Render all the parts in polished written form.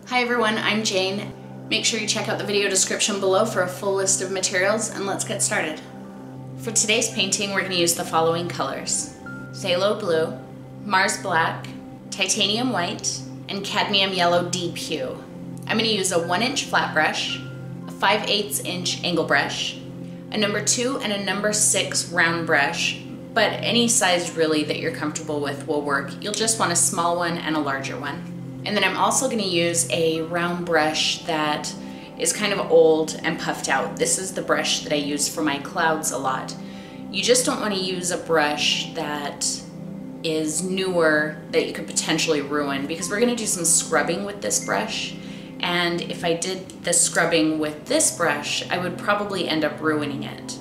Hi everyone, I'm Jane. Make sure you check out the video description below for a full list of materials, and let's get started. For today's painting, we're going to use the following colors: Phthalo Blue, Mars Black, Titanium White, and Cadmium Yellow Deep Hue. I'm going to use a 1-inch flat brush, a 5/8 inch angle brush, a number 2 and a number 6 round brush, but any size really that you're comfortable with will work. You'll just want a small one and a larger one. And then I'm also going to use a round brush that is kind of old and puffed out. This is the brush that I use for my clouds a lot. You just don't want to use a brush that is newer that you could potentially ruin, because we're going to do some scrubbing with this brush. And if I did the scrubbing with this brush, I would probably end up ruining it.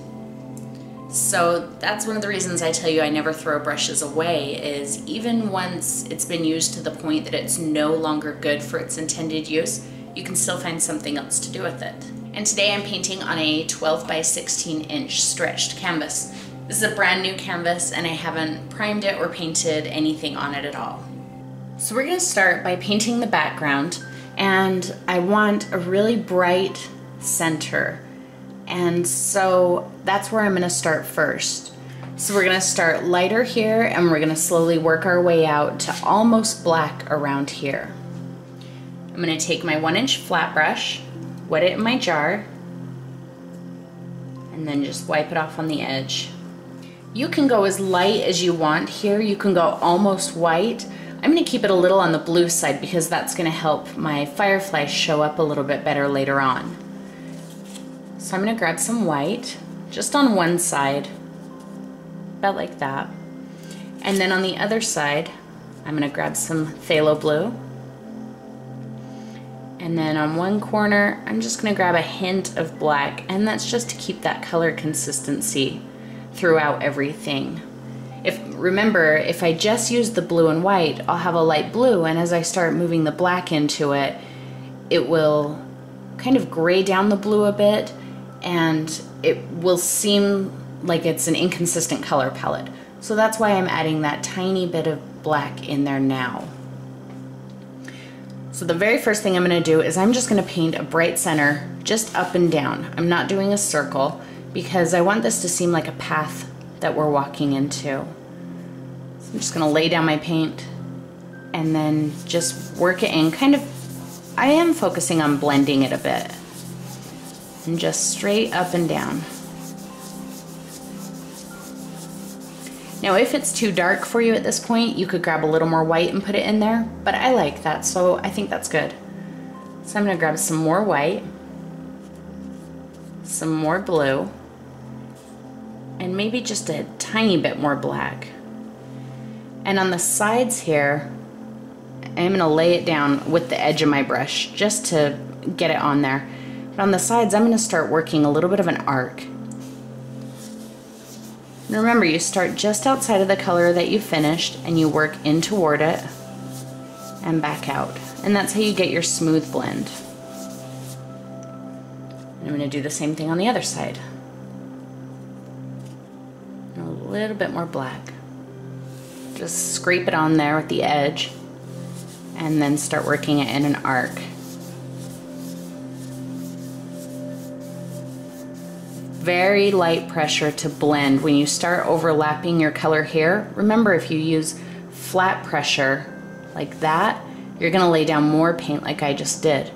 So that's one of the reasons I tell you I never throw brushes away, is even once it's been used to the point that it's no longer good for its intended use, you can still find something else to do with it. And today I'm painting on a 12 by 16 inch stretched canvas. This is a brand new canvas and I haven't primed it or painted anything on it at all. So we're going to start by painting the background, and I want a really bright center. And so that's where I'm going to start first. So we're going to start lighter here, and we're going to slowly work our way out to almost black around here. I'm going to take my 1-inch flat brush, wet it in my jar, and then just wipe it off on the edge. You can go as light as you want here. You can go almost white. I'm going to keep it a little on the blue side because that's going to help my fireflies show up a little bit better later on. So I'm going to grab some white, just on one side, about like that. And then on the other side, I'm going to grab some phthalo blue. And then on one corner, I'm just going to grab a hint of black, and that's just to keep that color consistency throughout everything. Remember, if I just use the blue and white, I'll have a light blue, and as I start moving the black into it, it will kind of gray down the blue a bit, and it will seem like it's an inconsistent color palette. So that's why I'm adding that tiny bit of black in there now. So the very first thing I'm going to do is I'm just going to paint a bright center just up and down. I'm not doing a circle because I want this to seem like a path that we're walking into. So I'm just going to lay down my paint and then just work it in. I am focusing on blending it a bit. And just straight up and down. Now if it's too dark for you at this point, you could grab a little more white and put it in there, but I like that, so I think that's good. So I'm going to grab some more white, some more blue, and maybe just a tiny bit more black. And on the sides here, I'm going to lay it down with the edge of my brush just to get it on there. But on the sides, I'm going to start working a little bit of an arc. And remember, you start just outside of the color that you finished and you work in toward it and back out. And that's how you get your smooth blend. And I'm going to do the same thing on the other side. And a little bit more black. Just scrape it on there with the edge and then start working it in an arc. Very light pressure to blend. When you start overlapping your color here, remember, if you use flat pressure like that, you're going to lay down more paint like I just did.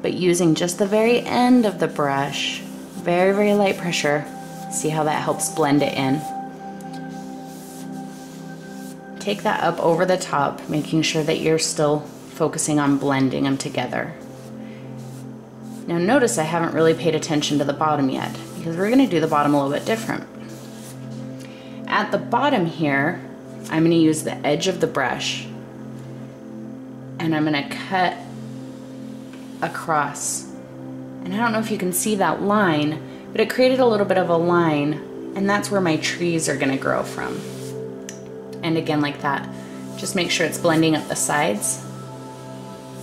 But using just the very end of the brush, very, very light pressure, see how that helps blend it in. Take that up over the top, making sure that you're still focusing on blending them together. Now notice I haven't really paid attention to the bottom yet, because we're going to do the bottom a little bit different. At the bottom here, I'm going to use the edge of the brush and I'm going to cut across. And I don't know if you can see that line, but it created a little bit of a line, and that's where my trees are going to grow from. And again, like that. Just make sure it's blending up the sides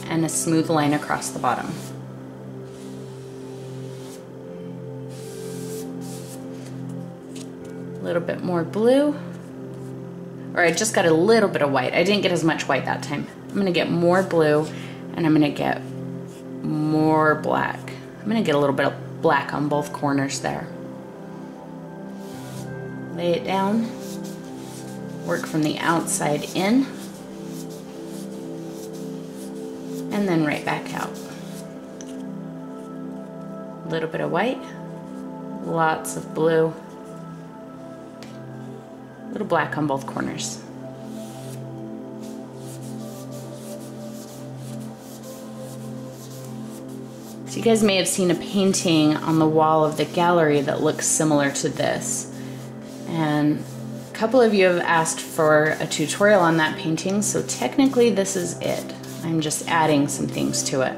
and a smooth line across the bottom. A little bit more blue, or I just got a little bit of white. I didn't get as much white that time. I'm going to get more blue, and and I'm gonna get more black. I'm gonna get a little bit of black on both corners there. Lay it down, work from the outside in, and then right back out. A little bit of white, lots of blue, a little black on both corners. So you guys may have seen a painting on the wall of the gallery that looks similar to this. And a couple of you have asked for a tutorial on that painting, so technically this is it. I'm just adding some things to it.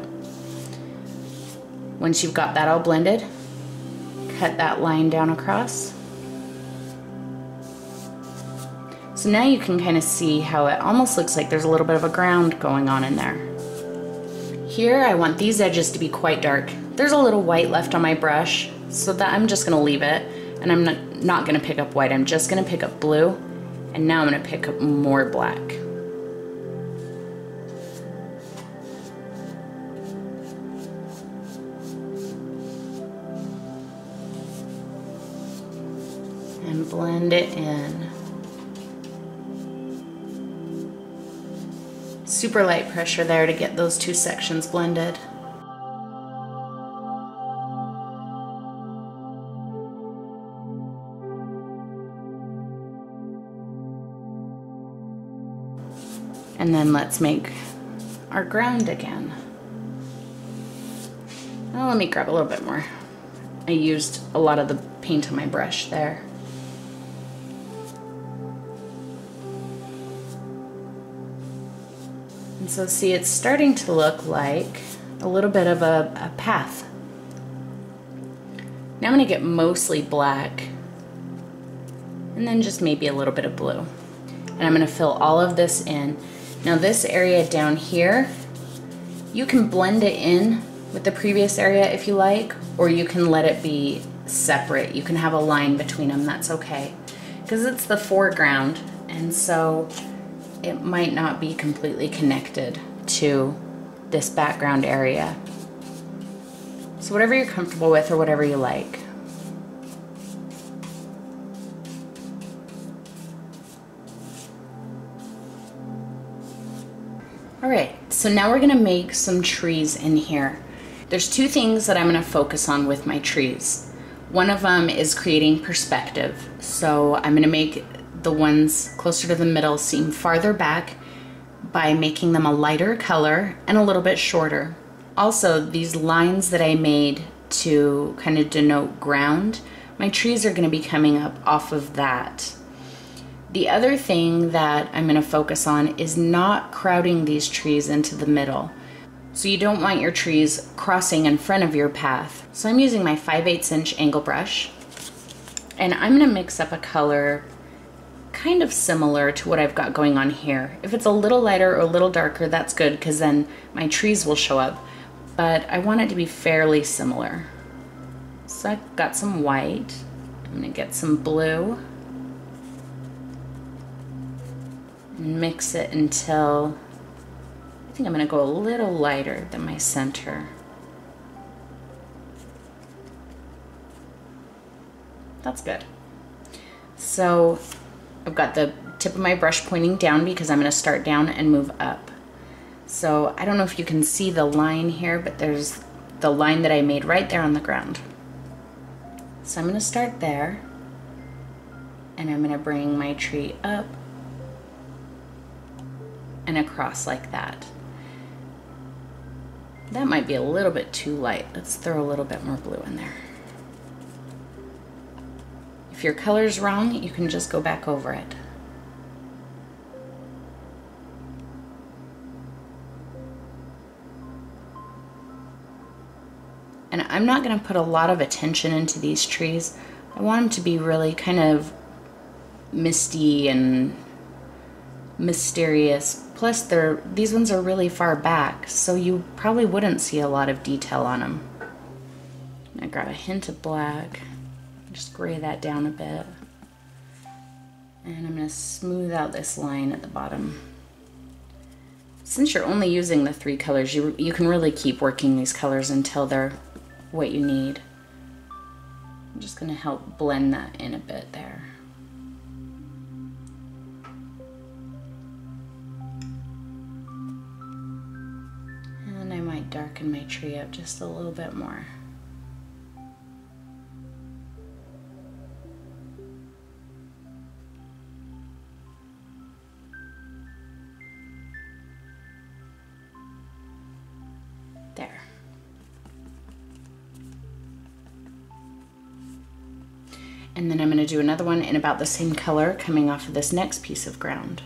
Once you've got that all blended, cut that line down across. So now you can kind of see how it almost looks like there's a little bit of a ground going on in there. Here I want these edges to be quite dark. There's a little white left on my brush, so that I'm just gonna leave it, and I'm not gonna pick up white, I'm just gonna pick up blue, and now I'm gonna pick up more black. And blend it in. Super light pressure there to get those two sections blended. And then let's make our ground again. Well, let me grab a little bit more. I used a lot of the paint on my brush there. And so see, it's starting to look like a little bit of a path. Now I'm gonna get mostly black and then just maybe a little bit of blue. And I'm gonna fill all of this in. Now this area down here, you can blend it in with the previous area if you like, or you can let it be separate. You can have a line between them, that's okay. Because it's the foreground, and so it might not be completely connected to this background area. So whatever you're comfortable with or whatever you like. All right, so now we're gonna make some trees in here. There's two things that I'm gonna focus on with my trees. One of them is creating perspective. So I'm gonna make the ones closer to the middle seem farther back by making them a lighter color and a little bit shorter. Also, these lines that I made to kind of denote ground, my trees are going to be coming up off of that. The other thing that I'm going to focus on is not crowding these trees into the middle. So you don't want your trees crossing in front of your path. So I'm using my 5/8 inch angle brush, and I'm going to mix up a color kind of similar to what I've got going on here. If it's a little lighter or a little darker, that's good, because then my trees will show up. But I want it to be fairly similar. So I've got some white. I'm gonna get some blue. And mix it until, I think I'm gonna go a little lighter than my center. That's good. So I've got the tip of my brush pointing down because I'm going to start down and move up. So I don't know if you can see the line here, but there's the line that I made right there on the ground. So I'm going to start there, and I'm going to bring my tree up and across like that. That might be a little bit too light. Let's throw a little bit more blue in there. If your color's wrong, you can just go back over it. And I'm not going to put a lot of attention into these trees. I want them to be really kind of misty and mysterious. Plus, these ones are really far back, so you probably wouldn't see a lot of detail on them. I'm going to grab a hint of black. Just gray that down a bit. And I'm going to smooth out this line at the bottom. Since you're only using the 3 colors, you can really keep working these colors until they're what you need. I'm just gonna help blend that in a bit there. And I might darken my tree up just a little bit more. There. And then I'm going to do another one in about the same color coming off of this next piece of ground.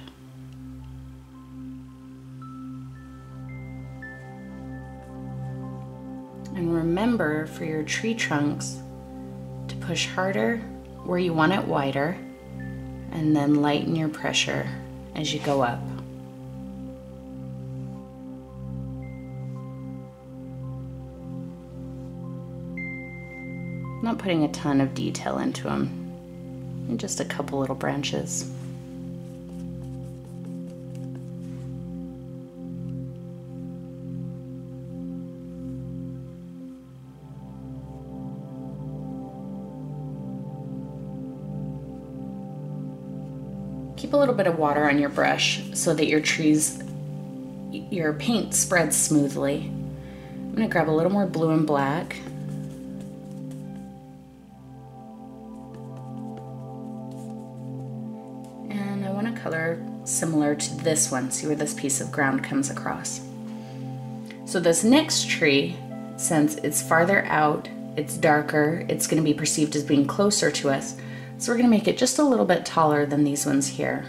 And remember for your tree trunks to push harder where you want it wider, and then lighten your pressure as you go up. I'm not putting a ton of detail into them, and just a couple little branches. Keep a little bit of water on your brush so that your paint spreads smoothly. I'm gonna grab a little more blue and black. Color similar to this one. See where this piece of ground comes across. So this next tree, since it's farther out, it's darker, it's going to be perceived as being closer to us. So we're going to make it just a little bit taller than these ones here.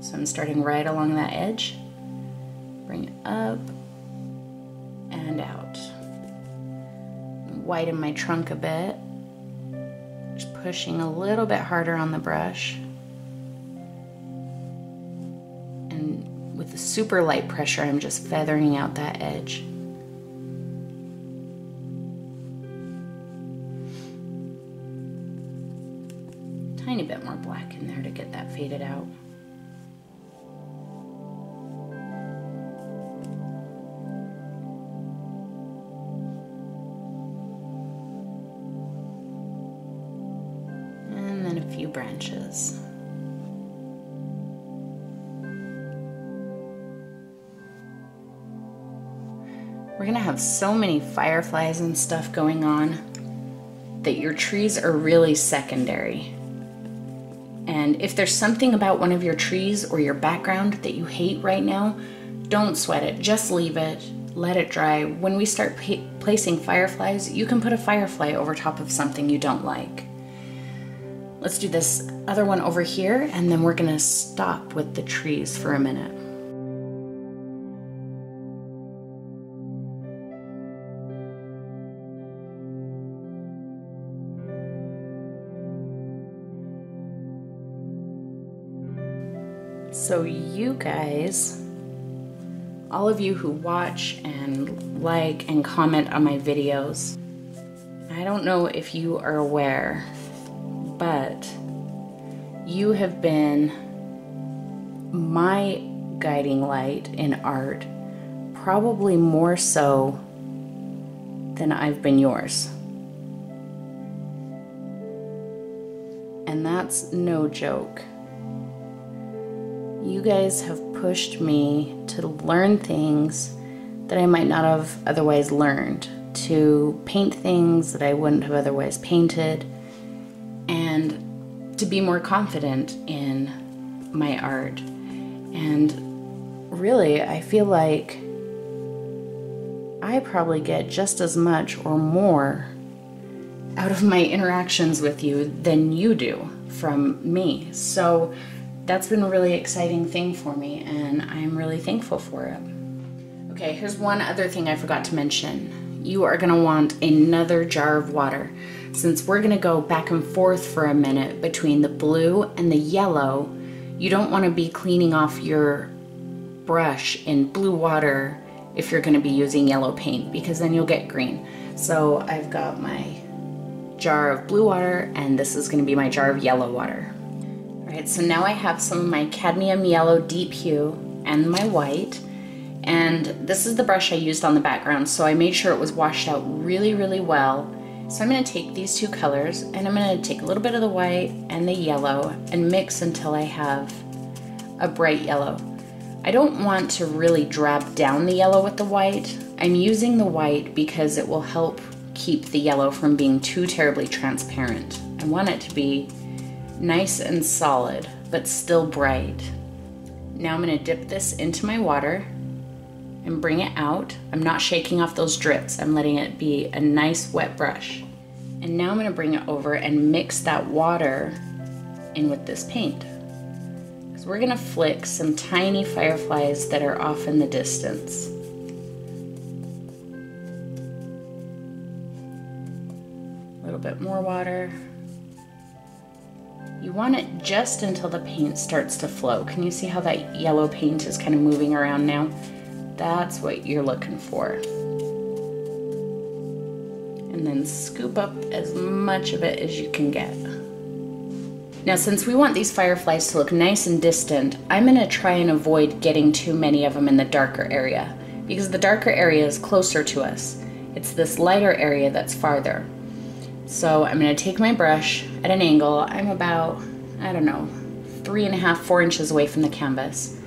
So I'm starting right along that edge, bring it up and out. Widen my trunk a bit, just pushing a little bit harder on the brush. With the super light pressure, I'm just feathering out that edge. Tiny bit more black in there to get that faded out. And then a few branches. We're gonna have so many fireflies and stuff going on that your trees are really secondary. And if there's something about one of your trees or your background that you hate right now, don't sweat it, just leave it, let it dry. When we start placing fireflies, you can put a firefly over top of something you don't like. Let's do this other one over here, and then we're gonna stop with the trees for a minute. So you guys, all of you who watch and like and comment on my videos, I don't know if you are aware, but you have been my guiding light in art, probably more so than I've been yours. And that's no joke. You guys have pushed me to learn things that I might not have otherwise learned, to paint things that I wouldn't have otherwise painted, and to be more confident in my art. And really, I feel like I probably get just as much or more out of my interactions with you than you do from me. So that's been a really exciting thing for me, and I'm really thankful for it. Okay, here's one other thing I forgot to mention. You are gonna want another jar of water. Since we're gonna go back and forth for a minute between the blue and the yellow, you don't wanna be cleaning off your brush in blue water if you're gonna be using yellow paint, because then you'll get green. So I've got my jar of blue water, and this is gonna be my jar of yellow water. Alright, so now I have some of my cadmium yellow deep hue and my white. And this is the brush I used on the background, so I made sure it was washed out really, really well. So I'm going to take these two colors and I'm going to take a little bit of the white and the yellow and mix until I have a bright yellow. I don't want to really drab down the yellow with the white. I'm using the white because it will help keep the yellow from being too terribly transparent. I want it to be nice and solid, but still bright. Now I'm going to dip this into my water and bring it out. I'm not shaking off those drips. I'm letting it be a nice wet brush. And now I'm going to bring it over and mix that water in with this paint. Because we're going to flick some tiny fireflies that are off in the distance. A little bit more water. You want it just until the paint starts to flow. Can you see how that yellow paint is kind of moving around now? That's what you're looking for. And then scoop up as much of it as you can get. Now, since we want these fireflies to look nice and distant, I'm going to try and avoid getting too many of them in the darker area, because the darker area is closer to us. It's this lighter area that's farther. So I'm going to take my brush at an angle. I'm about, I don't know, 3.5, 4 inches away from the canvas.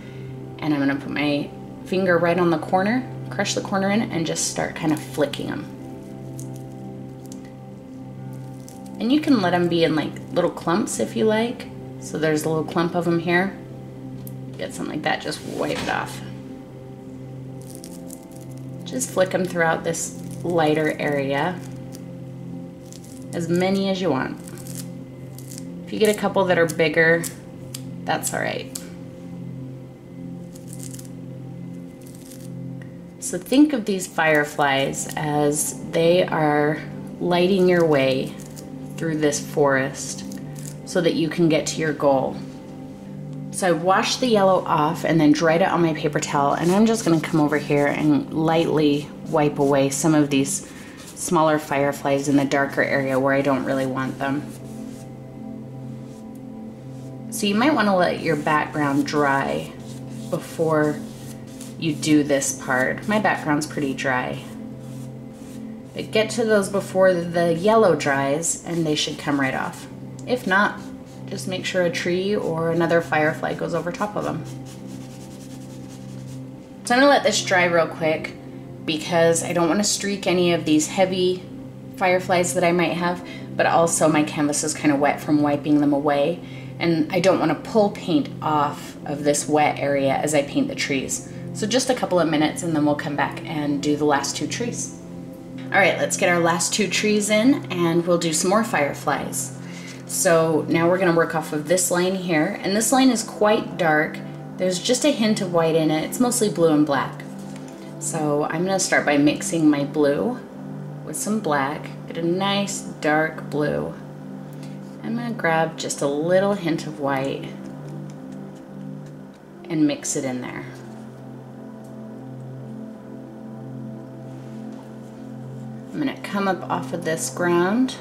And I'm going to put my finger right on the corner, crush the corner in, and just start kind of flicking them. And you can let them be in like little clumps if you like. So there's a little clump of them here. Get something like that, just wipe it off. Just flick them throughout this lighter area. As many as you want. If you get a couple that are bigger, that's all right. So think of these fireflies as they are lighting your way through this forest so that you can get to your goal. So I washed the yellow off and then dried it on my paper towel, and I'm just going to come over here and lightly wipe away some of these smaller fireflies in the darker area where I don't really want them. So you might want to let your background dry before you do this part. My background's pretty dry. But get to those before the yellow dries and they should come right off. If not, just make sure a tree or another firefly goes over top of them. So I'm gonna let this dry real quick because I don't want to streak any of these heavy fireflies that I might have, but also my canvas is kind of wet from wiping them away, and I don't want to pull paint off of this wet area as I paint the trees. So just a couple of minutes and then we'll come back and do the last 2 trees. All right, let's get our last 2 trees in and we'll do some more fireflies. So now we're gonna work off of this line here, and this line is quite dark. There's just a hint of white in it. It's mostly blue and black. So I'm gonna start by mixing my blue with some black, get a nice dark blue. I'm gonna grab just a little hint of white and mix it in there. I'm going to come up off of this ground,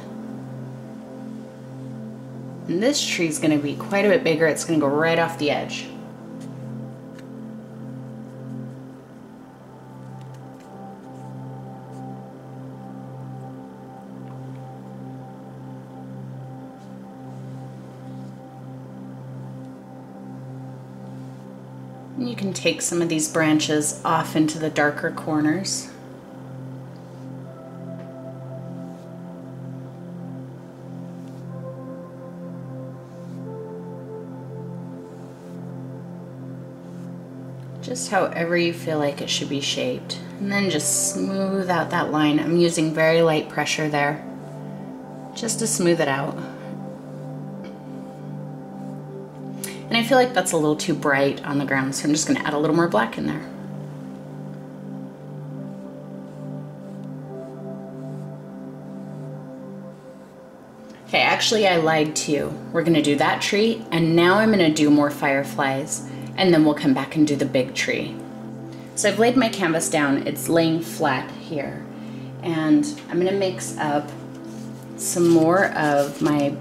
and this tree is going to be quite a bit bigger. It's going to go right off the edge. And you can take some of these branches off into the darker corners. Just however you feel like it should be shaped. And then just smooth out that line. I'm using very light pressure there, just to smooth it out. And I feel like that's a little too bright on the ground, so I'm just going to add a little more black in there. Okay, actually I lied to you. We're going to do that tree, and now I'm going to do more fireflies, and then we'll come back and do the big tree. So I've laid my canvas down. It's laying flat here, and I'm going to mix up some more of my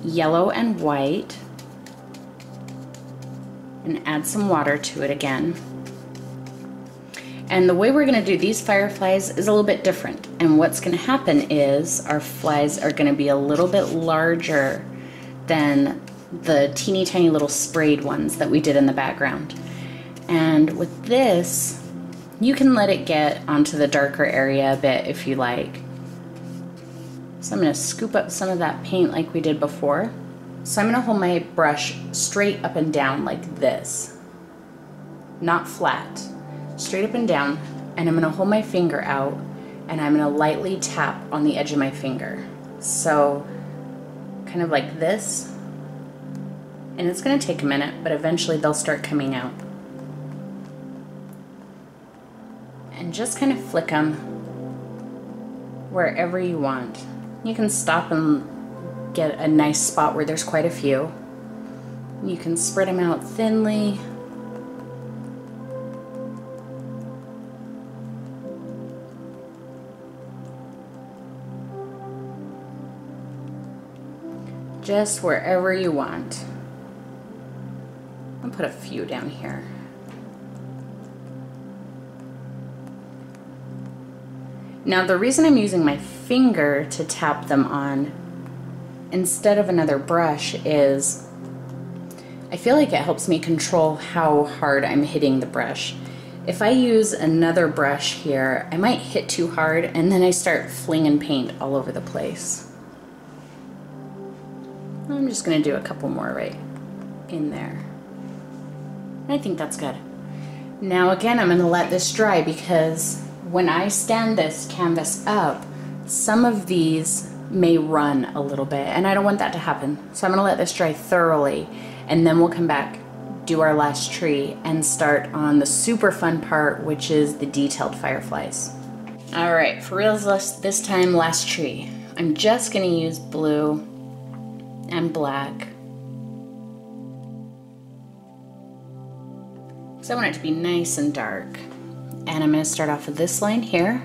yellow and white. and add some water to it again. And the way we're gonna do these fireflies is a little bit different. And what's gonna happen is our flies are gonna be a little bit larger than the teeny tiny little sprayed ones that we did in the background. And with this, you can let it get onto the darker area a bit if you like. So I'm gonna scoop up some of that paint like we did before. So I'm gonna hold my brush straight up and down like this, not flat. Straight up and down, and I'm gonna hold my finger out and I'm gonna lightly tap on the edge of my finger. So kind of like this, and it's gonna take a minute, but eventually they'll start coming out. And just kind of flick them wherever you want. You can stop and get a nice spot where there's quite a few. You can spread them out thinly. Just wherever you want. I'll put a few down here. Now the reason I'm using my finger to tap them on instead of another brush is I feel like it helps me control how hard I'm hitting the brush. If I use another brush here, I might hit too hard and then I start flinging paint all over the place. I'm just gonna do a couple more right in there. I think that's good. Now again, I'm gonna let this dry because when I stand this canvas up, some of these may run a little bit and I don't want that to happen. So I'm gonna let this dry thoroughly and then we'll come back, do our last tree and start on the super fun part, which is the detailed fireflies. All right, for reals this time, last tree. I'm just gonna use blue and black. So I want it to be nice and dark. And I'm gonna start off with this line here.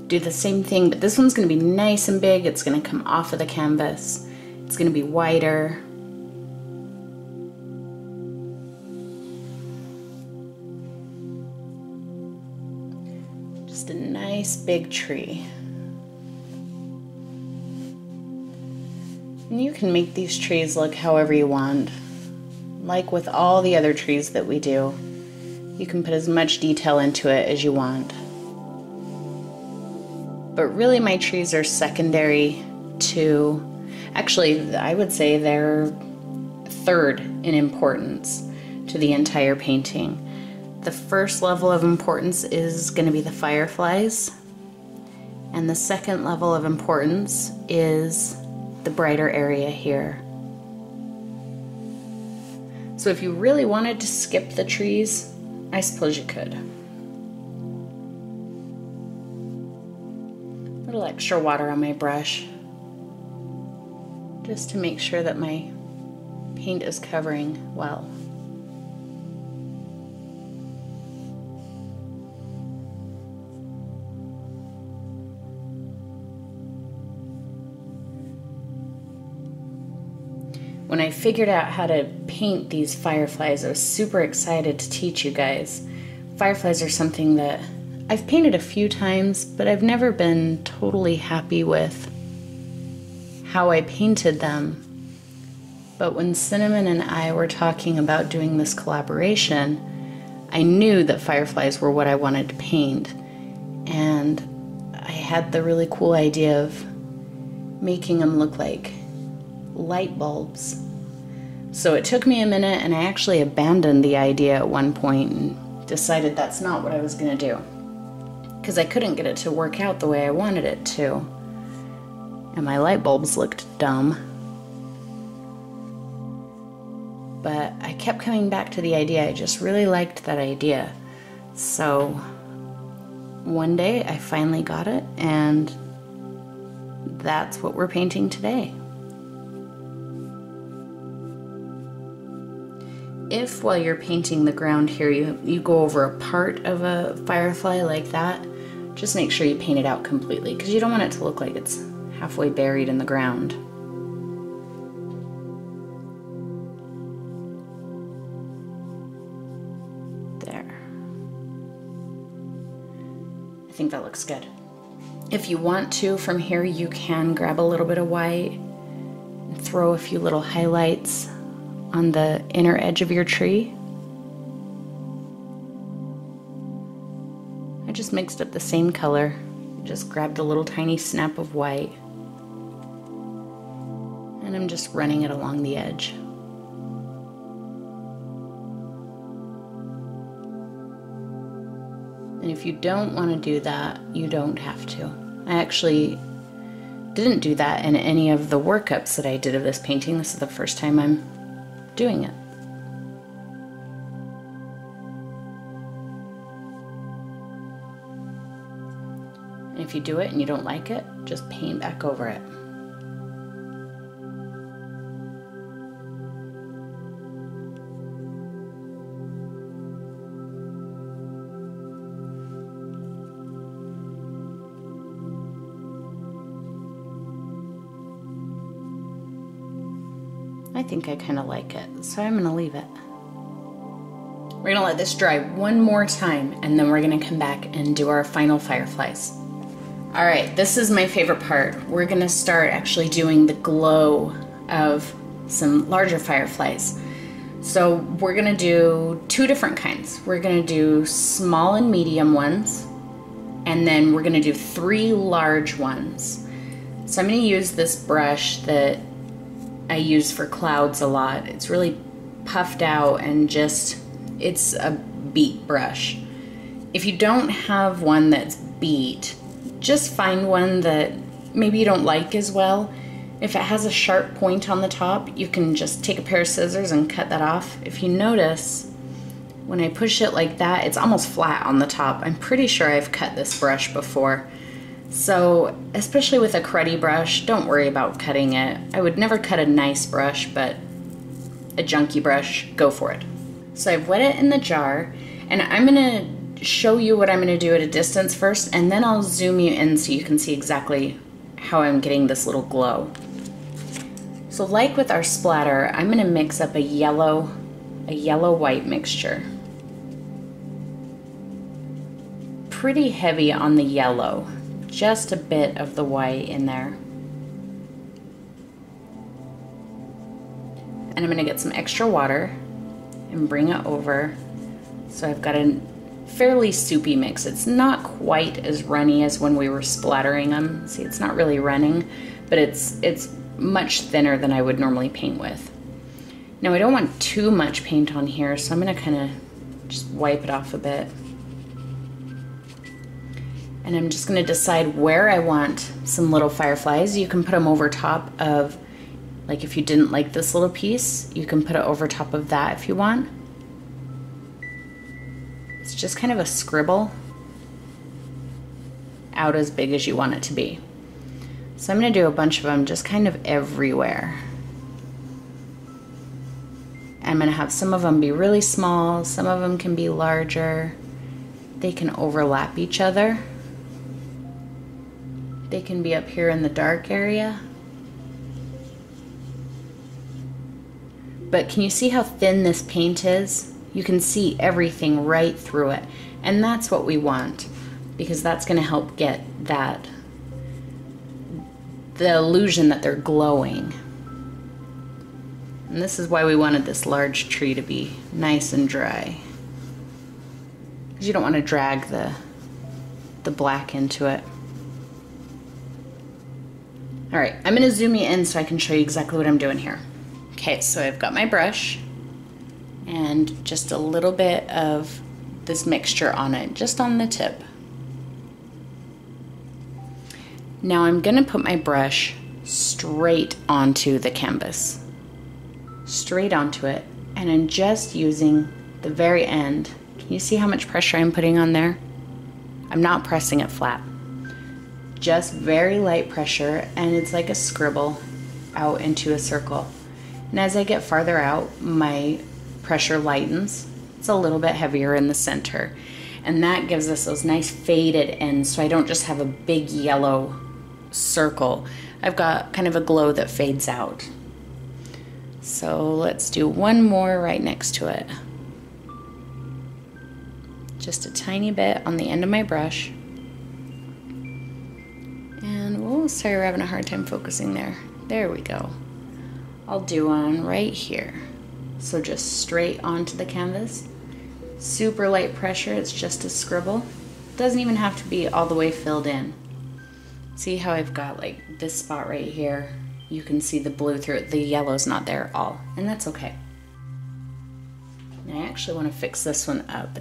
Do the same thing, but this one's gonna be nice and big. It's gonna come off of the canvas. It's gonna be wider. Just a nice big tree. And you can make these trees look however you want. Like with all the other trees that we do, you can put as much detail into it as you want. But really my trees are secondary to, actually I would say they're third in importance to the entire painting. The first level of importance is going to be the fireflies, and the second level of importance is the brighter area here. So if you really wanted to skip the trees, I suppose you could. A little extra water on my brush, just to make sure that my paint is covering well. When I figured out how to paint these fireflies, I was super excited to teach you guys. Fireflies are something that I've painted a few times, but I've never been totally happy with how I painted them. But when Cinnamon and I were talking about doing this collaboration, I knew that fireflies were what I wanted to paint. And I had the really cool idea of making them look like light bulbs. So it took me a minute, and I actually abandoned the idea at one point and decided that's not what I was going to do, because I couldn't get it to work out the way I wanted it to, and my light bulbs looked dumb. But I kept coming back to the idea. I just really liked that idea. So one day I finally got it, and that's what we're painting today. If while you're painting the ground here you go over a part of a firefly like that, just make sure you paint it out completely, because you don't want it to look like it's halfway buried in the ground. think that looks good. If you want to, from here, you can grab a little bit of white and throw a few little highlights on the inner edge of your tree. I just mixed up the same color, just grabbed a little tiny snap of white, and I'm just running it along the edge. And if you don't want to do that, you don't have to. I actually didn't do that in any of the workups that I did of this painting. This is the first time I'm doing it. And if you do it and you don't like it, just paint back over it. I think I kind of like it, so I'm gonna leave it. We're gonna let this dry one more time, and then we're gonna come back and do our final fireflies. All right, this is my favorite part. We're gonna start actually doing the glow of some larger fireflies. So we're gonna do two different kinds. We're gonna do small and medium ones, and then we're gonna do 3 large ones. So I'm gonna use this brush that I use for clouds a lot. It's really puffed out and just, it's a beat brush. If you don't have one that's beat, just find one that maybe you don't like as well. If it has a sharp point on the top, you can just take a pair of scissors and cut that off. If you notice, when I push it like that, it's almost flat on the top. I'm pretty sure I've cut this brush before. So, especially with a cruddy brush, don't worry about cutting it. I would never cut a nice brush, but a junky brush, go for it. So I've wet it in the jar, and I'm gonna show you what I'm gonna do at a distance first, and then I'll zoom you in so you can see exactly how I'm getting this little glow. So like with our splatter, I'm gonna mix up a yellow-white mixture. Pretty heavy on the yellow. Just a bit of the white in there. And I'm going to get some extra water and bring it over. So I've got a fairly soupy mix. It's not quite as runny as when we were splattering them. See, it's not really running, but it's much thinner than I would normally paint with. Now I don't want too much paint on here, so I'm going to kind of just wipe it off a bit. And I'm just gonna decide where I want some little fireflies. You can put them over top of, like if you didn't like this little piece, you can put it over top of that if you want. It's just kind of a scribble out as big as you want it to be. So I'm gonna do a bunch of them just kind of everywhere. I'm gonna have some of them be really small, some of them can be larger. They can overlap each other. They can be up here in the dark area. But can you see how thin this paint is? You can see everything right through it. And that's what we want, because that's going to help get the illusion that they're glowing. And this is why we wanted this large tree to be nice and dry, because you don't want to drag the black into it. All right, I'm gonna zoom you in so I can show you exactly what I'm doing here. Okay, so I've got my brush and just a little bit of this mixture on it, just on the tip. Now I'm gonna put my brush straight onto the canvas. Straight onto it, and I'm just using the very end. Can you see how much pressure I'm putting on there? I'm not pressing it flat. Just very light pressure, and it's like a scribble out into a circle. And as I get farther out, my pressure lightens. It's a little bit heavier in the center, and that gives us those nice faded ends, so I don't just have a big yellow circle. I've got kind of a glow that fades out. So let's do one more right next to it. Just a tiny bit on the end of my brush. Oh, sorry, we're having a hard time focusing there. There we go. I'll do one right here. So just straight onto the canvas. Super light pressure, it's just a scribble. Doesn't even have to be all the way filled in. See how I've got like this spot right here? You can see the blue through it. The yellow's not there at all, and that's okay. And I actually want to fix this one up.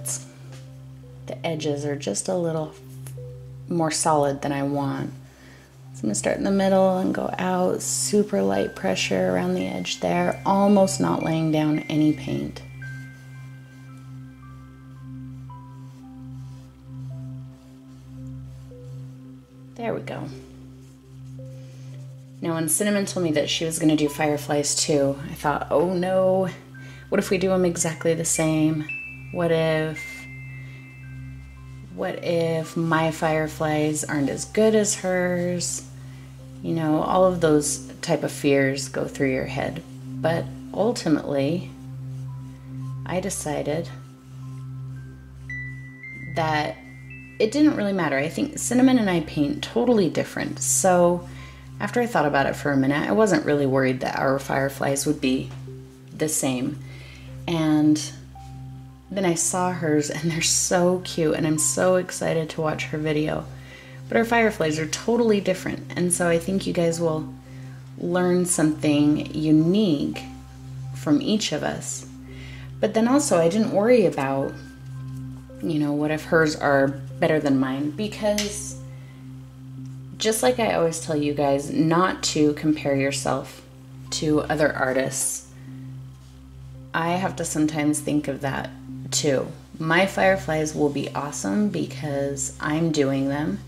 The edges are just a little more solid than I want. So I'm gonna start in the middle and go out, super light pressure around the edge there, almost not laying down any paint. There we go. Now when Cinnamon told me that she was gonna do Fireflies too, I thought, oh no, what if we do them exactly the same? What if my Fireflies aren't as good as hers? You know, all of those type of fears go through your head. But ultimately, I decided that it didn't really matter. I think Cinnamon and I paint totally different. So after I thought about it for a minute, I wasn't really worried that our Fireflies would be the same. And then I saw hers and they're so cute and I'm so excited to watch her video. But our Fireflies are totally different, and so I think you guys will learn something unique from each of us. But then also I didn't worry about, you know, what if hers are better than mine, because just like I always tell you guys not to compare yourself to other artists, I have to sometimes think of that too. My Fireflies will be awesome because I'm doing them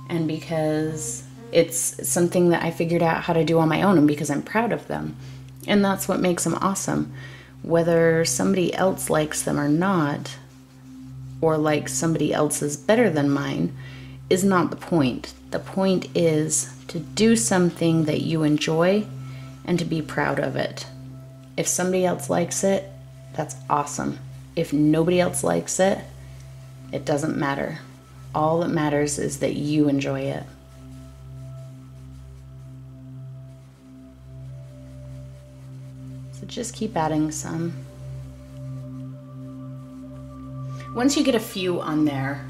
and because it's something that I figured out how to do on my own and because I'm proud of them. And that's what makes them awesome. Whether somebody else likes them or not, or like somebody else's better than mine, is not the point. The point is to do something that you enjoy and to be proud of it. If somebody else likes it, that's awesome. If nobody else likes it, it doesn't matter. All that matters is that you enjoy it. So just keep adding some. Once you get a few on there,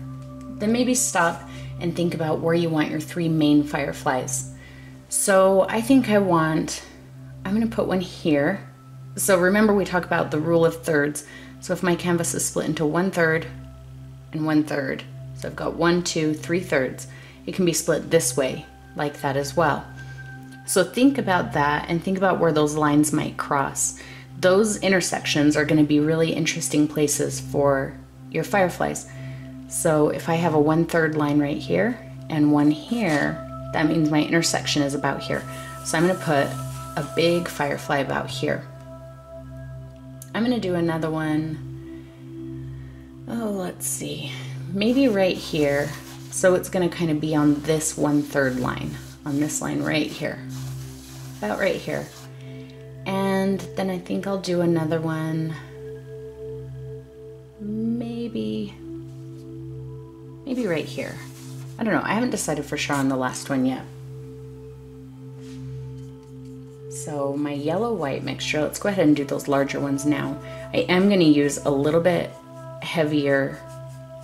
then maybe stop and think about where you want your 3 main Fireflies. So I think I'm gonna put one here. So remember we talk about the rule of thirds. So if my canvas is split into 1/3 and 1/3, so I've got 1, 2, 3 thirds, it can be split this way, like that as well. So think about that and think about where those lines might cross. Those intersections are gonna be really interesting places for your Fireflies. So if I have a 1/3 line right here and one here, that means my intersection is about here. So I'm gonna put a big Firefly about here. I'm gonna do another one, oh, let's see, maybe right here. So it's gonna kind of be on this 1/3 line, on this line right here, about right here. And then I think I'll do another one, maybe right here. I don't know, I haven't decided for sure on the last one yet. So my yellow-white mixture, let's go ahead and do those larger ones now. I am going to use a little bit heavier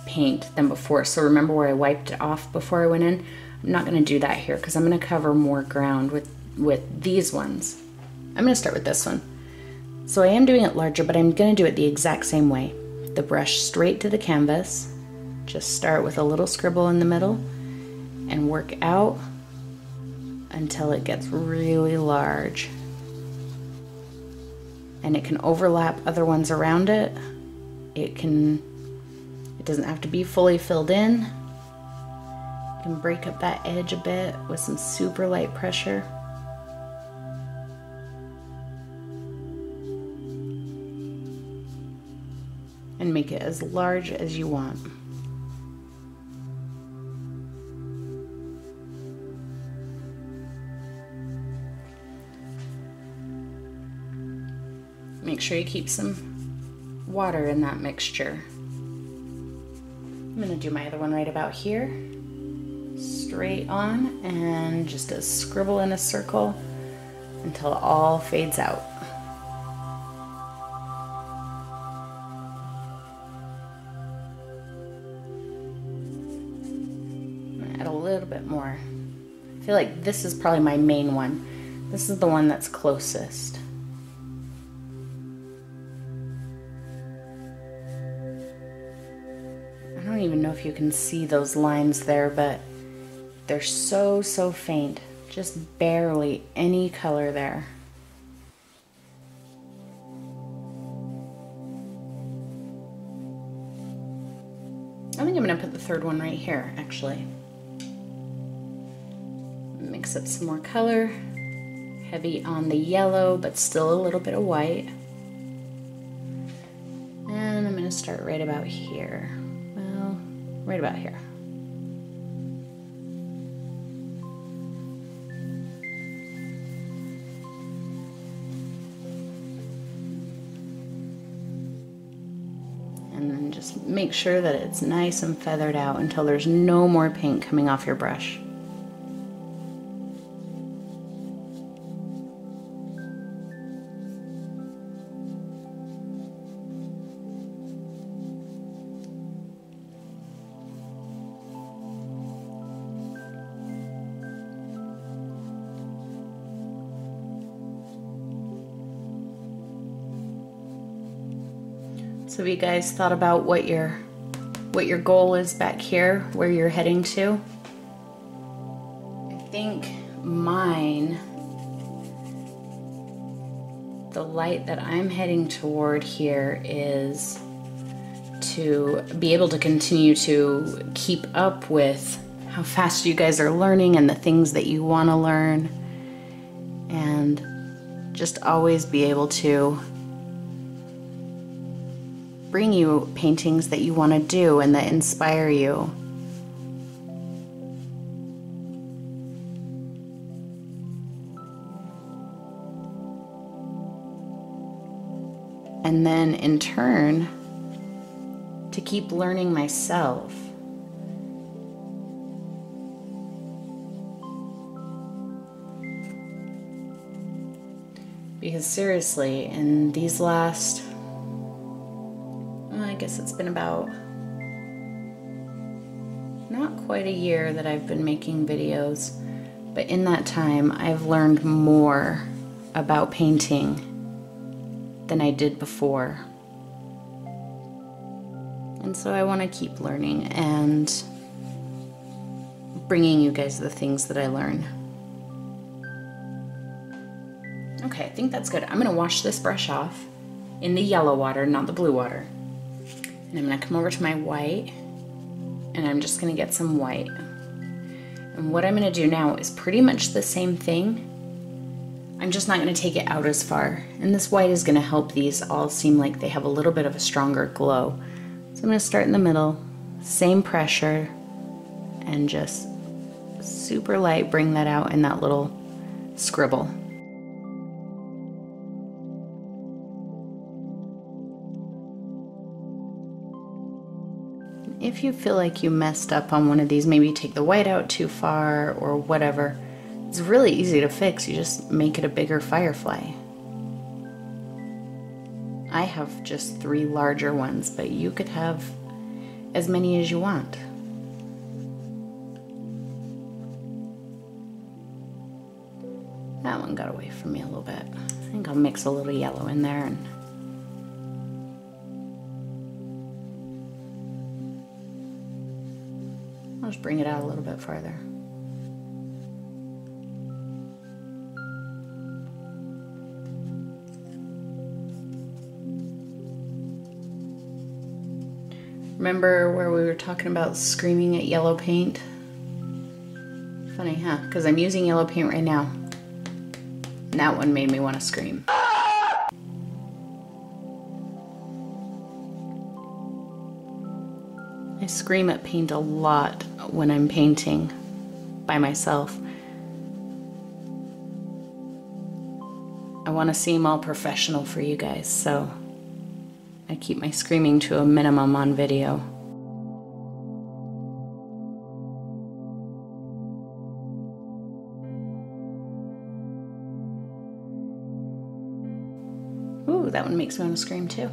paint than before. So remember where I wiped it off before I went in? I'm not going to do that here because I'm going to cover more ground with these ones. I'm going to start with this one. So I am doing it larger, but I'm going to do it the exact same way. The brush straight to the canvas. Just start with a little scribble in the middle and work out until it gets really large. And it can overlap other ones around it. It doesn't have to be fully filled in. You can break up that edge a bit with some super light pressure. And make it as large as you want. Make sure you keep some water in that mixture. I'm going to do my other one right about here. straight on and just a scribble in a circle until it all fades out. Add a little bit more. I feel like this is probably my main one. This is the one that's closest. I don't even know if you can see those lines there, but they're so faint. Just barely any color there. I think I'm gonna put the third one right here, actually. Mix up some more color. Heavy on the yellow, but still a little bit of white. And I'm gonna start right about here. Well, right about here. And then just make sure that it's nice and feathered out until there's no more paint coming off your brush. So have you guys thought about what your goal is back here, where you're heading to? I think mine, the light that I'm heading toward here is to be able to continue to keep up with how fast you guys are learning and the things that you want to learn, and just always be able to bring you paintings that you want to do and that inspire you. And then in turn, to keep learning myself. Because seriously, in these last, I guess it's been about not quite a year that I've been making videos, but in that time I've learned more about painting than I did before. And so I want to keep learning and bringing you guys the things that I learn. Okay, I think that's good. I'm going to wash this brush off in the yellow water, not the blue water. And I'm gonna come over to my white, and I'm just gonna get some white. And what I'm gonna do now is pretty much the same thing. I'm just not gonna take it out as far. And this white is gonna help these all seem like they have a little bit of a stronger glow. So I'm gonna start in the middle, same pressure, and just super light bring that out in that little scribble. If you feel like you messed up on one of these, maybe you take the white out too far or whatever, it's really easy to fix. You just make it a bigger firefly. I have just 3 larger ones, but you could have as many as you want. That one got away from me a little bit. I think I'll mix a little yellow in there and I'll just bring it out a little bit farther. Remember where we were talking about screaming at yellow paint? Funny, huh? Because I'm using yellow paint right now. And that one made me want to scream. I scream at paint a lot when I'm painting by myself. I want to seem all professional for you guys, so I keep my screaming to a minimum on video. Ooh, that one makes me want to scream too.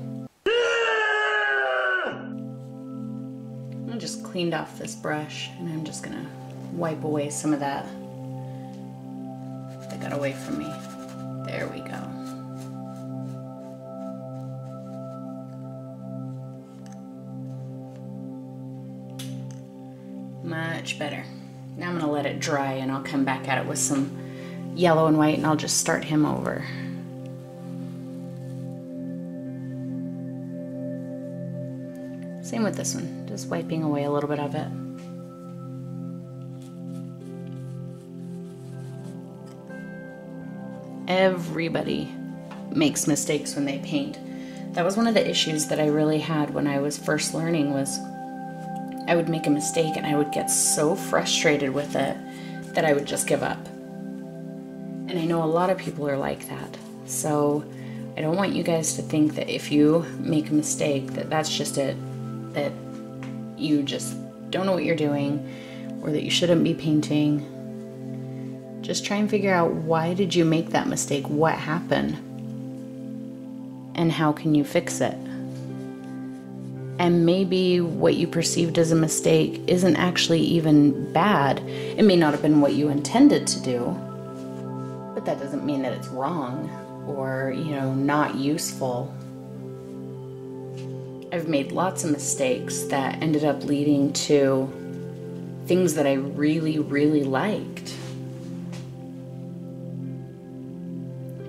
I just cleaned off this brush and I'm just gonna wipe away some of that got away from me. There we go. Much better. Now I'm gonna let it dry and I'll come back at it with some yellow and white and I'll just start him over. Same with this one, just wiping away a little bit of it. Everybody makes mistakes when they paint. That was one of the issues that I really had when I was first learning, was I would make a mistake and I would get so frustrated with it that I would just give up. And I know a lot of people are like that. So I don't want you guys to think that if you make a mistake that that's just it, that you just don't know what you're doing or that you shouldn't be painting. Just try and figure out, why did you make that mistake? What happened? And how can you fix it? And maybe what you perceived as a mistake isn't actually even bad. It may not have been what you intended to do, but that doesn't mean that it's wrong or, you know, not useful. I've made lots of mistakes that ended up leading to things that I really, really liked.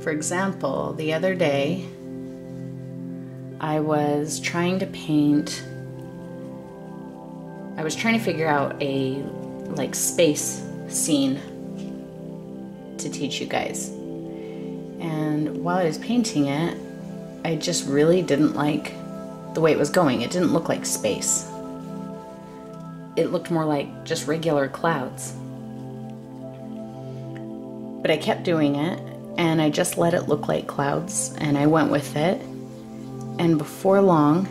For example, the other day, I was trying to paint, I was trying to figure out a space scene to teach you guys. And while I was painting it, I just really didn't like the way it was going. It didn't look like space. It looked more like just regular clouds. But I kept doing it, and I just let it look like clouds, and I went with it. And before long,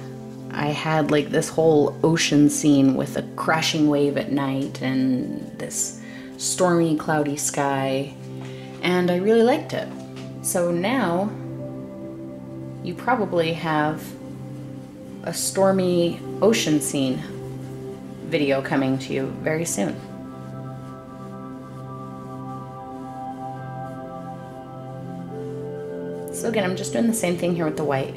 I had like this whole ocean scene with a crashing wave at night and this stormy, cloudy sky, and I really liked it. So now, you probably have a stormy ocean scene video coming to you very soon. So again, I'm just doing the same thing here with the white.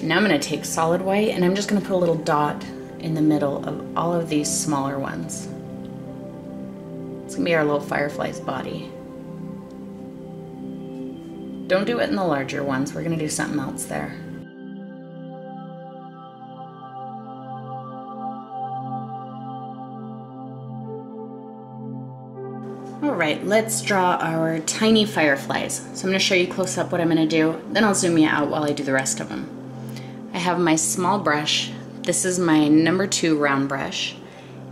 Now I'm going to take solid white and I'm just going to put a little dot in the middle of all of these smaller ones. It's going to be our little Fireflies body. Don't do it in the larger ones. We're going to do something else there. Alright, let's draw our tiny fireflies. So I'm going to show you close up what I'm going to do, then I'll zoom you out while I do the rest of them. I have my small brush. This is my number 2 round brush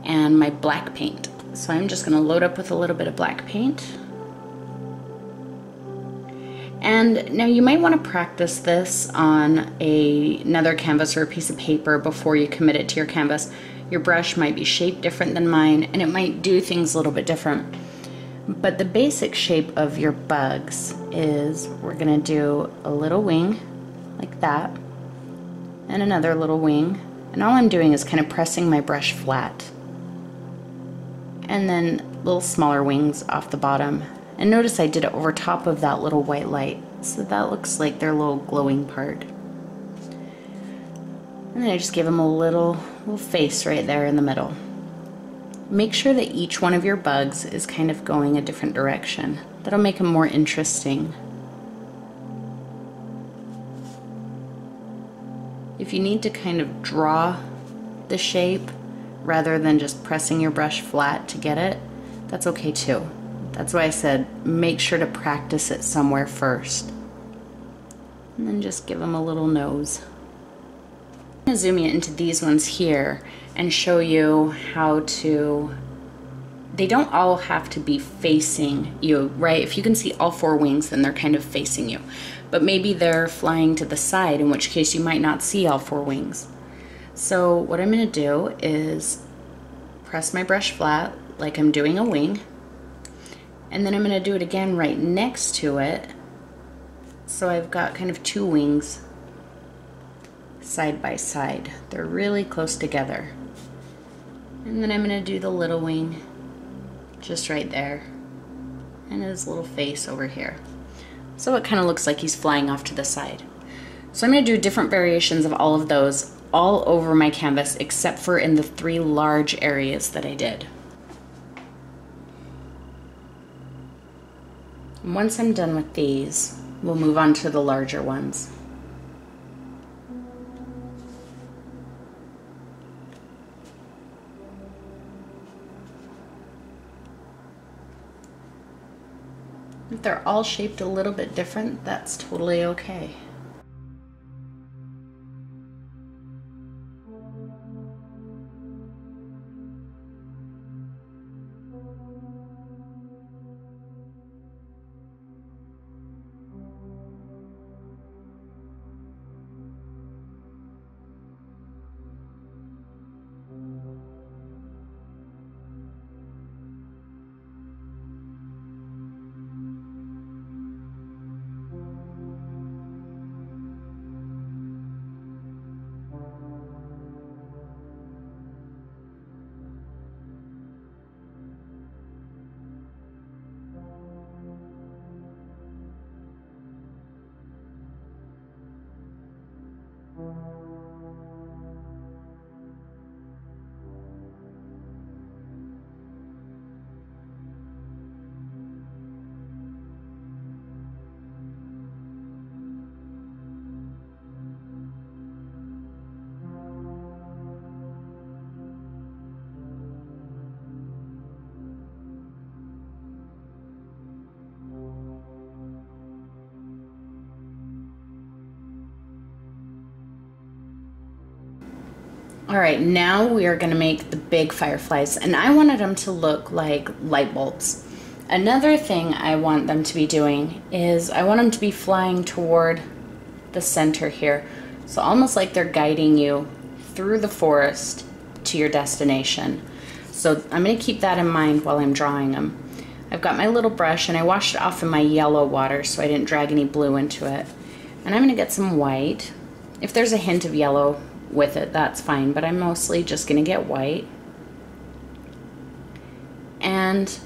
and my black paint. So I'm just going to load up with a little bit of black paint. And now you might want to practice this on another canvas or a piece of paper before you commit it to your canvas. Your brush might be shaped different than mine and it might do things a little bit different. But the basic shape of your bugs is, we're going to do a little wing like that and another little wing, and all I'm doing is kind of pressing my brush flat, and then little smaller wings off the bottom. And notice I did it over top of that little white light, so that looks like their little glowing part. And then I just give them a little face right there in the middle. Make sure that each one of your bugs is kind of going a different direction. That'll make them more interesting. If you need to kind of draw the shape rather than just pressing your brush flat to get it, that's okay too. That's why I said make sure to practice it somewhere first. And then just give them a little nose. I'm going to zoom you into these ones here and show you how to, they don't all have to be facing you, right? If you can see all 4 wings, then they're kind of facing you. But maybe they're flying to the side, in which case you might not see all 4 wings. So what I'm going to do is press my brush flat like I'm doing a wing, and then I'm going to do it again right next to it, so I've got kind of two wings side by side. They're really close together. And then I'm going to do the little wing just right there, and his little face over here. So it kind of looks like he's flying off to the side. So I'm going to do different variations of all of those all over my canvas, except for in the 3 large areas that I did. And once I'm done with these, we'll move on to the larger ones. If they're all shaped a little bit different, that's totally okay. All right, now we are gonna make the big fireflies, and I wanted them to look like light bulbs. Another thing I want them to be doing is I want them to be flying toward the center here. So almost like they're guiding you through the forest to your destination. So I'm gonna keep that in mind while I'm drawing them. I've got my little brush and I washed it off in my yellow water so I didn't drag any blue into it. And I'm gonna get some white. If there's a hint of yellow with it, that's fine, but I'm mostly just gonna get white. And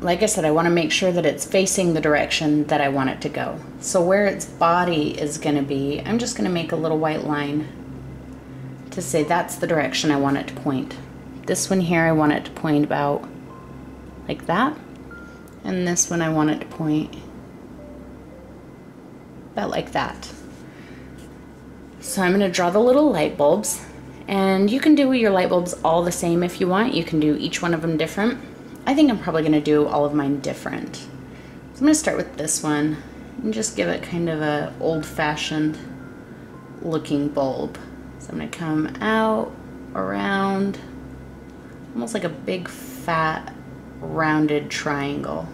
like I said, I want to make sure that it's facing the direction that I want it to go. So where its body is gonna be, I'm just gonna make a little white line to say that's the direction I want it to point. This one here I want it to point about like that, and this one I want it to point about like that. So I'm going to draw the little light bulbs, and you can do your light bulbs all the same if you want. You can do each one of them different. I think I'm probably going to do all of mine different. So I'm going to start with this one and just give it kind of a old-fashioned looking bulb. So I'm going to come out, around, almost like a big fat rounded triangle.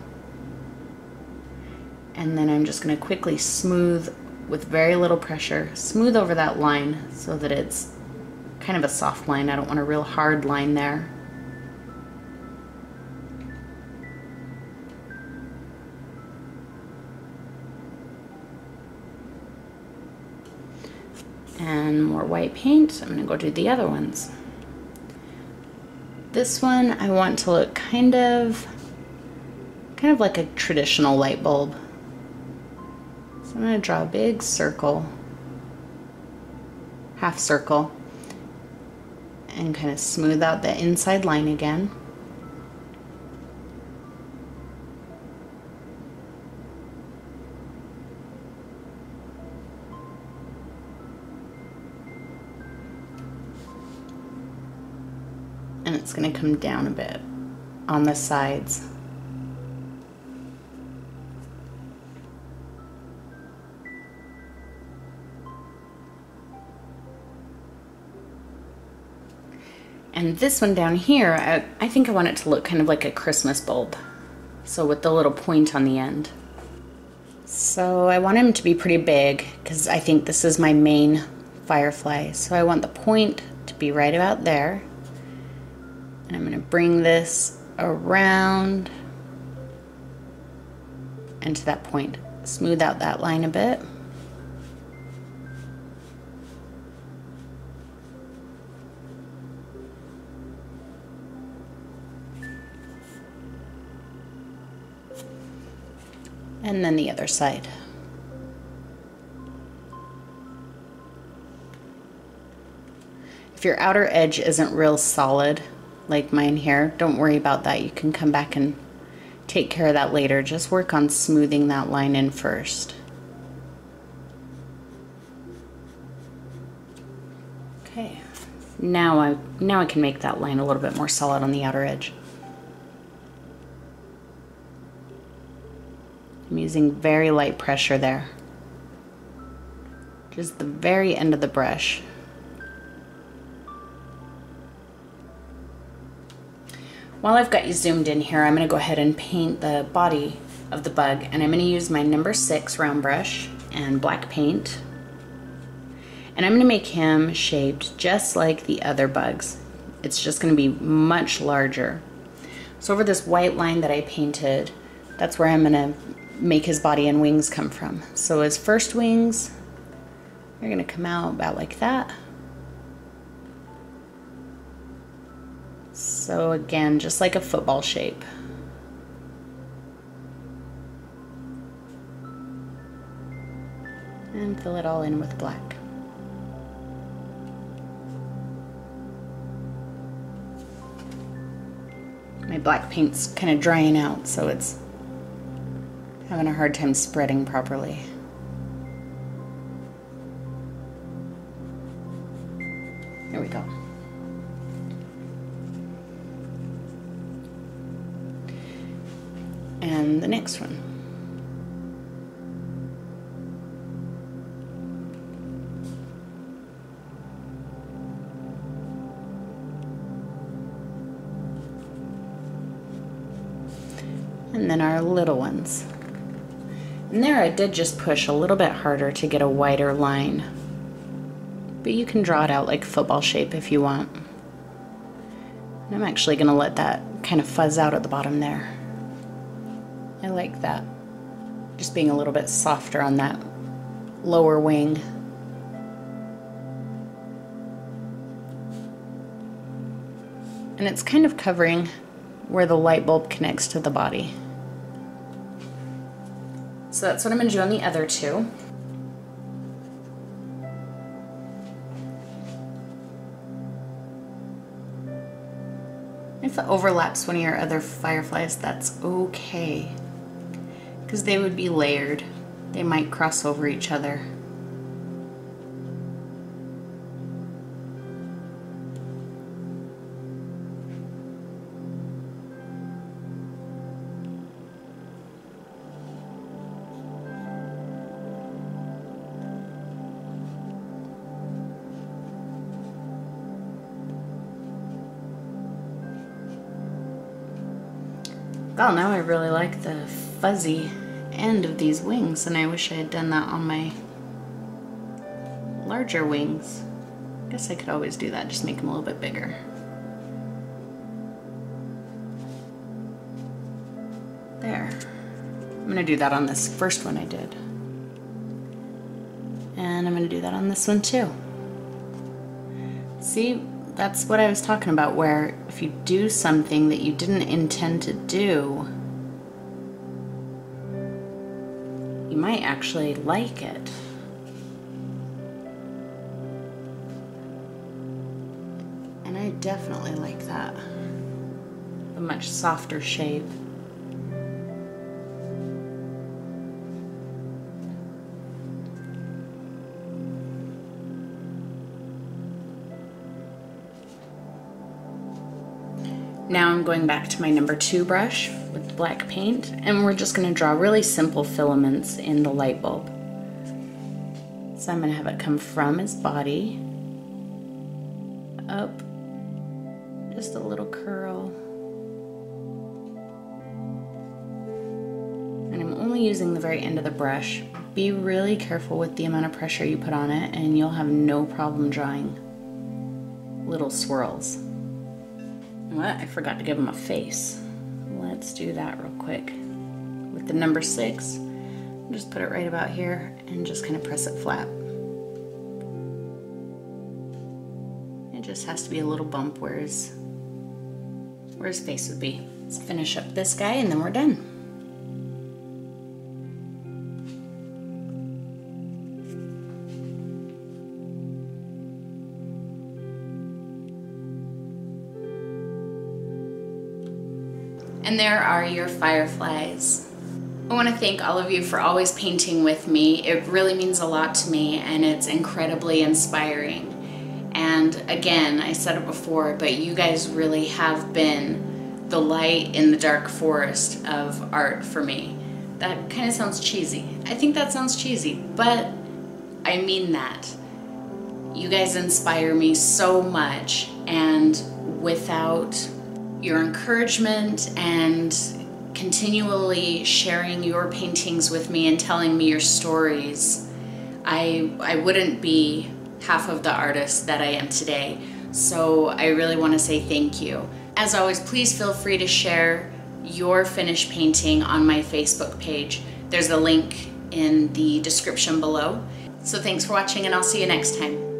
And then I'm just going to quickly smooth with very little pressure, smooth over that line so that it's kind of a soft line. I don't want a real hard line there. And more white paint. I'm going to go do the other ones. This one I want to look kind of like a traditional light bulb. So I'm going to draw a big circle, half circle, and kind of smooth out the inside line again. And it's going to come down a bit on the sides. And this one down here, I think I want it to look kind of like a Christmas bulb. So with the little point on the end. So I want him to be pretty big because I think this is my main firefly. So I want the point to be right about there. And I'm going to bring this around and to that point. Smooth out that line a bit. And then the other side. If your outer edge isn't real solid, like mine here, don't worry about that. You can come back and take care of that later. Just work on smoothing that line in first. Okay, now I can make that line a little bit more solid on the outer edge. I'm using very light pressure there. Just the very end of the brush. While I've got you zoomed in here, I'm going to go ahead and paint the body of the bug, and I'm going to use my number 6 round brush and black paint. And I'm going to make him shaped just like the other bugs. It's just going to be much larger. So over this white line that I painted, that's where I'm going to make his body and wings come from. So his first wings are going to come out about like that. So again, just like a football shape. And fill it all in with black. My black paint's kind of drying out, so it's having a hard time spreading properly. There we go. And the next one. And then our little ones. And there I did just push a little bit harder to get a wider line. But you can draw it out like football shape if you want. And I'm actually going to let that kind of fuzz out at the bottom there. I like that. Just being a little bit softer on that lower wing. And it's kind of covering where the light bulb connects to the body. So that's what I'm going to do on the other two. If it overlaps one of your other fireflies, that's okay, because they would be layered. They might cross over each other. Well, now I really like the fuzzy end of these wings, and I wish I had done that on my larger wings. I guess I could always do that, just make them a little bit bigger. There. I'm gonna do that on this first one I did. And I'm gonna do that on this one too. See? That's what I was talking about, where if you do something that you didn't intend to do, you might actually like it. And I definitely like that. A much softer shape. Now I'm going back to my number 2 brush with black paint, and we're just going to draw really simple filaments in the light bulb. So I'm going to have it come from his body, up, just a little curl. And I'm only using the very end of the brush Be really careful with the amount of pressure you put on it and you'll have no problem drawing little swirls. What? I forgot to give them a face. Let's do that real quick. With the number 6, just put it right about here and just kind of press it flat. It just has to be a little bump where his face would be. Let's finish up this guy and then we're done. And there are your fireflies. I want to thank all of you for always painting with me. It really means a lot to me and it's incredibly inspiring. And again, I said it before, but you guys really have been the light in the dark forest of art for me. That kind of sounds cheesy. I think that sounds cheesy, but I mean that. You guys inspire me so much, and without your encouragement and continually sharing your paintings with me and telling me your stories, I wouldn't be half of the artist that I am today. So I really want to say thank you. As always, please feel free to share your finished painting on my Facebook page. There's a link in the description below. So thanks for watching and I'll see you next time.